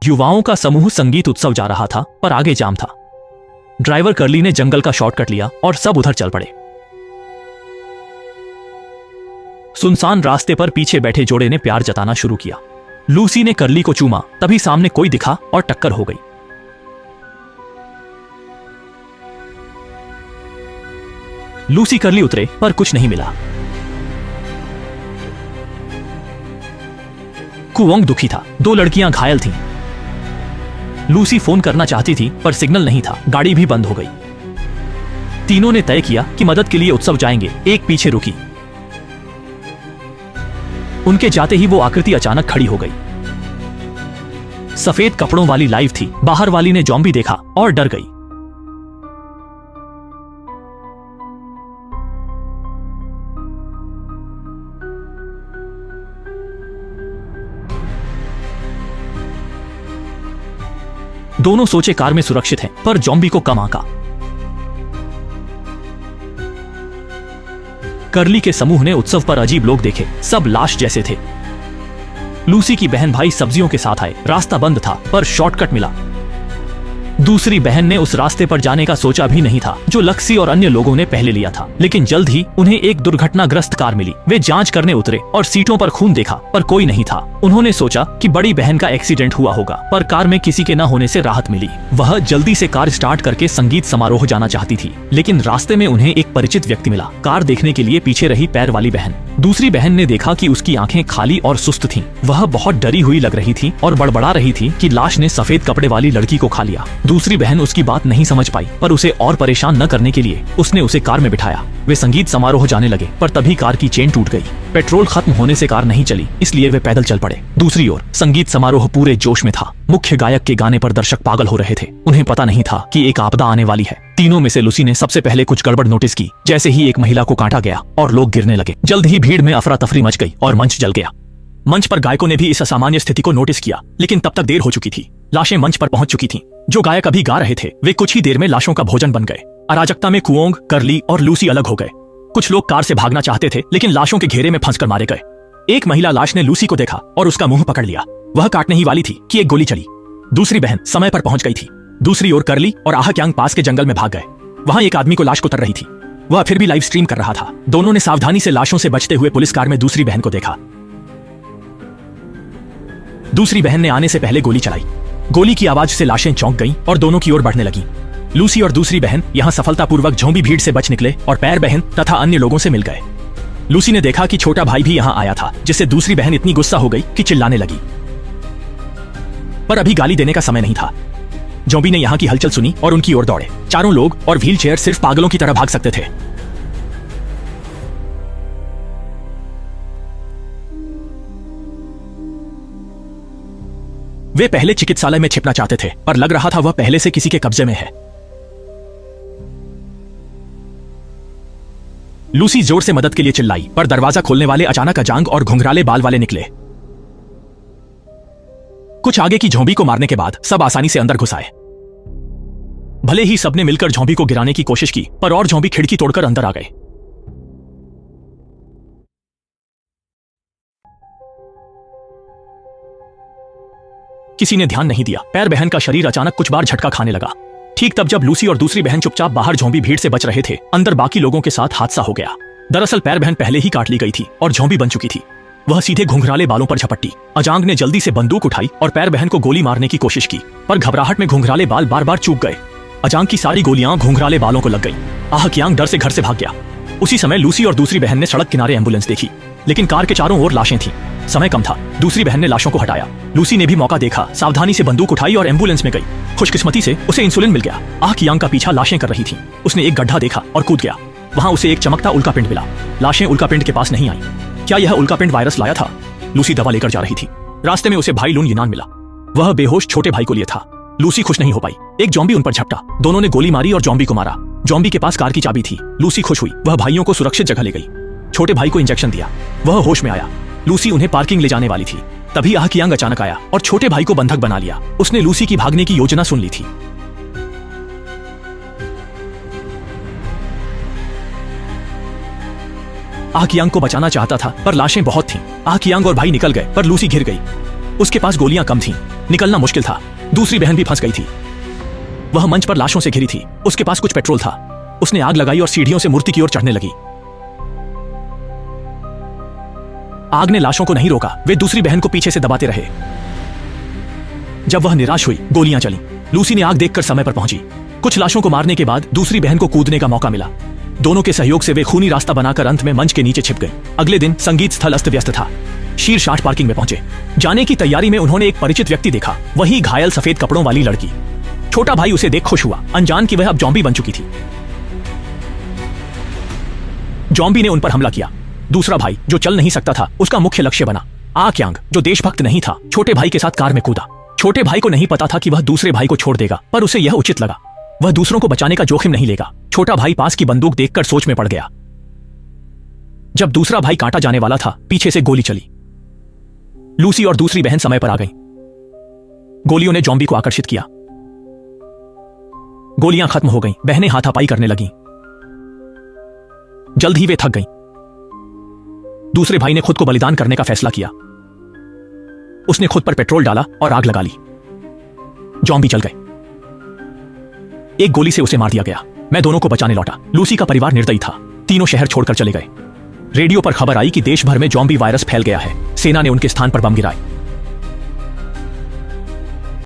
युवाओं का समूह संगीत उत्सव जा रहा था, पर आगे जाम था। ड्राइवर कर्ली ने जंगल का शॉर्टकट लिया और सब उधर चल पड़े। सुनसान रास्ते पर पीछे बैठे जोड़े ने प्यार जताना शुरू किया। लूसी ने कर्ली को चूमा, तभी सामने कोई दिखा और टक्कर हो गई। लूसी कर्ली उतरे, पर कुछ नहीं मिला। कुओंग दुखी था, 2 लड़कियां घायल थीं। लूसी फोन करना चाहती थी, पर सिग्नल नहीं था, गाड़ी भी बंद हो गई। तीनों ने तय किया कि मदद के लिए उत्सव जाएंगे। एक पीछे रुकी। उनके जाते ही वो आकृति अचानक खड़ी हो गई। सफेद कपड़ों वाली लाइव थी। बाहर वाली ने ज़ॉम्बी देखा और डर गई। दोनों सोचे कार में सुरक्षित हैं, पर ज़ॉम्बी को कम आंका। कर्ली के समूह ने उत्सव पर अजीब लोग देखे, सब लाश जैसे थे। लूसी की बहन भाई सब्जियों के साथ आए। रास्ता बंद था, पर शॉर्टकट मिला। दूसरी बहन ने उस रास्ते पर जाने का सोचा भी नहीं था, जो लक्सी और अन्य लोगों ने पहले लिया था। लेकिन जल्द ही उन्हें एक दुर्घटनाग्रस्त कार मिली। वे जांच करने उतरे और सीटों पर खून देखा, पर कोई नहीं था। उन्होंने सोचा कि बड़ी बहन का एक्सीडेंट हुआ होगा, पर कार में किसी के न होने से राहत मिली। वह जल्दी से कार स्टार्ट करके संगीत समारोह जाना चाहती थी, लेकिन रास्ते में उन्हें एक परिचित व्यक्ति मिला। कार देखने के लिए पीछे रही पैर वाली बहन। दूसरी बहन ने देखा कि उसकी आंखें खाली और सुस्त थीं। वह बहुत डरी हुई लग रही थी और बड़बड़ा रही थी कि लाश ने सफेद कपड़े वाली लड़की को खा लिया। दूसरी बहन उसकी बात नहीं समझ पाई, पर उसे और परेशान न करने के लिए उसने उसे कार में बिठाया। वे संगीत समारोह जाने लगे, पर तभी कार की चेन टूट गई। पेट्रोल खत्म होने से कार नहीं चली, इसलिए वे पैदल चल पड़े। दूसरी ओर संगीत समारोह पूरे जोश में था। मुख्य गायक के गाने पर दर्शक पागल हो रहे थे। उन्हें पता नहीं था कि एक आपदा आने वाली है। तीनों में से लूसी ने सबसे पहले कुछ गड़बड़ नोटिस की। जैसे ही एक महिला को काटा गया और लोग गिरने लगे, जल्द ही भीड़ में अफरा तफरी मच गई और मंच जल गया। मंच पर गायकों ने भी इस असामान्य स्थिति को नोटिस किया, लेकिन तब तक देर हो चुकी थी। लाशें मंच पर पहुंच चुकी थीं। जो गायक अभी गा रहे थे, वे कुछ ही देर में लाशों का भोजन बन गए। अराजकता में कुओंग, कर्ली और लूसी अलग हो गए। कुछ लोग कार से भागना चाहते थे, लेकिन लाशों के घेरे में फंसकर मारे गए। एक महिला लाश ने लूसी को देखा और उसका मुंह पकड़ लिया। वह काटने ही वाली थी कि एक गोली चली। दूसरी बहन समय पर पहुंच गई थी। दूसरी ओर कर्ली और आह क्यांग पास के जंगल में भाग गए। वहां एक आदमी को लाश को तर रही थी। वह फिर भी लाइव स्ट्रीम कर रहा था। दोनों ने सावधानी से लाशों से बचते हुए पुलिस कार में दूसरी बहन को देखा। दूसरी बहन ने आने से पहले गोली चलाई। गोली की आवाज से लाशें चौंक गईं और दोनों की ओर बढ़ने लगीं। लूसी और दूसरी बहन यहां सफलतापूर्वक ज़ॉम्बी भीड़ से बच निकले और पैर बहन तथा अन्य लोगों से मिल गए। लूसी ने देखा कि छोटा भाई भी यहां आया था, जिससे दूसरी बहन इतनी गुस्सा हो गई कि चिल्लाने लगी। पर अभी गाली देने का समय नहीं था। ज़ॉम्बी ने यहां की हलचल सुनी और उनकी ओर दौड़े। चारों लोग और व्हीलचेयर सिर्फ पागलों की तरह भाग सकते थे। वे पहले चिकित्सालय में छिपना चाहते थे, पर लग रहा था वह पहले से किसी के कब्जे में है। लूसी जोर से मदद के लिए चिल्लाई, पर दरवाजा खोलने वाले अचानक अजांग और घुंघराले बाल वाले निकले। कुछ आगे की ज़ॉम्बी को मारने के बाद सब आसानी से अंदर घुस आए। भले ही सबने मिलकर ज़ॉम्बी को गिराने की कोशिश की, पर और ज़ॉम्बी खिड़की तोड़कर अंदर आ गए। किसी ने ध्यान नहीं दिया। पैर बहन का शरीर अचानक कुछ बार झटका खाने लगा। ठीक तब जब लूसी और दूसरी बहन चुपचाप बाहर ज़ॉम्बी भीड़ से बच रहे थे, अंदर बाकी लोगों के साथ हादसा हो गया। दरअसल पैर बहन पहले ही काट ली गई थी और ज़ॉम्बी बन चुकी थी। वह सीधे घुंघराले बालों पर झपट्टी। अजांग ने जल्दी से बंदूक उठाई और पैर बहन को गोली मारने की कोशिश की, पर घबराहट में घुंघराले बाल बार बार चूक गए। अजांग की सारी गोलियां घुंघराले बालों को लग गई। आह क्यांग डर से घर से भाग गया। उसी समय लूसी और दूसरी बहन ने सड़क किनारे एम्बुलेंस देखी, लेकिन कार के चारों ओर लाशें थीं। समय कम था। दूसरी बहन ने लाशों को हटाया। लूसी ने भी मौका देखा, सावधानी से बंदूक उठाई और एम्बुलेंस में गई। खुशकिस्मती से उसे इंसुलिन मिल गया। आह क्यांग का पीछा लाशें कर रही थीं। उसने एक गड्ढा देखा और कूद गया। वहां उसे एक चमकता उल्कापिंड मिला। लाशें उल्कापिंड के पास नहीं आईं। क्या यह उल्कापिंड वायरस लाया था? लूसी दवा लेकर जा रही थी। रास्ते में उसे भाई लून यिनान मिला। वह बेहोश छोटे भाई को लिए था। लूसी खुश नहीं हो पाई। एक ज़ॉम्बी उन पर झपटा। दोनों ने गोली मारी और ज़ॉम्बी को मारा। ज़ॉम्बी के पास कार की चाबी थी। लूसी खुश हुई। वह भाइयों को सुरक्षित जगह ले गई। छोटे भाई को इंजेक्शन दिया। वह होश में आया। लूसी उन्हें पार्किंग ले जाने वाली थी। तभी आह क्यांग अचानक आया और छोटे भाई को बंधक बना लिया। उसने लूसी की भागने की योजना सुन ली थी। आह क्यांग को बचाना चाहता था, पर लाशें बहुत थीं। आह क्यांग और भाई निकल गए, पर लूसी घिर गई। उसके पास गोलियां कम थीं। निकलना मुश्किल था। दूसरी बहन भी फंस गई थी। वह मंच पर लाशों से घिरी थी। उसके पास कुछ पेट्रोल था। उसने आग लगाई और सीढ़ियों से मूर्ति की ओर चढ़ने लगी। आग ने लाशों को नहीं रोका। वे दूसरी बहन को पीछे से दबाते रहे। जब वह निराश हुई, गोलियां चली। लूसी ने आग देखकर समय पर पहुंची। कुछ लाशों को मारने के बाद दूसरी बहन को कूदने का मौका मिला। दोनों के सहयोग से वे खूनी रास्ता बनाकर अंत में मंच के नीचे छिप गई। अगले दिन संगीत स्थल अस्त व्यस्त था। शीर्षाट पार्किंग में पहुंचे। जाने की तैयारी में उन्होंने एक परिचित व्यक्ति देखा, वही घायल सफेद कपड़ों वाली लड़की। छोटा भाई उसे देख खुश हुआ, अनजान कि वह अब जॉम्बी बन चुकी थी। जॉम्बी ने उन पर हमला किया। दूसरा भाई, जो चल नहीं सकता था, उसका मुख्य लक्ष्य बना। आ क्यांग, जो देशभक्त नहीं था, छोटे भाई के साथ कार में कूदा। छोटे भाई को नहीं पता था कि वह दूसरे भाई को छोड़ देगा, पर उसे यह उचित लगा। वह दूसरों को बचाने का जोखिम नहीं लेगा। छोटा भाई पास की बंदूक देखकर सोच में पड़ गया। जब दूसरा भाई काटा जाने वाला था, पीछे से गोली चली। लूसी और दूसरी बहन समय पर आ गईं। गोलियों ने जॉम्बी को आकर्षित किया। गोलियां खत्म हो गईं। बहनें हाथापाई करने लगीं। जल्द ही वे थक गईं। दूसरे भाई ने खुद को बलिदान करने का फैसला किया। उसने खुद पर पेट्रोल डाला और आग लगा ली। जॉम्बी जल गए। एक गोली से उसे मार दिया गया। मैं दोनों को बचाने लौटा। लूसी का परिवार निर्दयी था। तीनों शहर छोड़कर चले गए। रेडियो पर खबर आई कि देश भर में जॉम्बी वायरस फैल गया है। सेना ने उनके स्थान पर बम गिराए।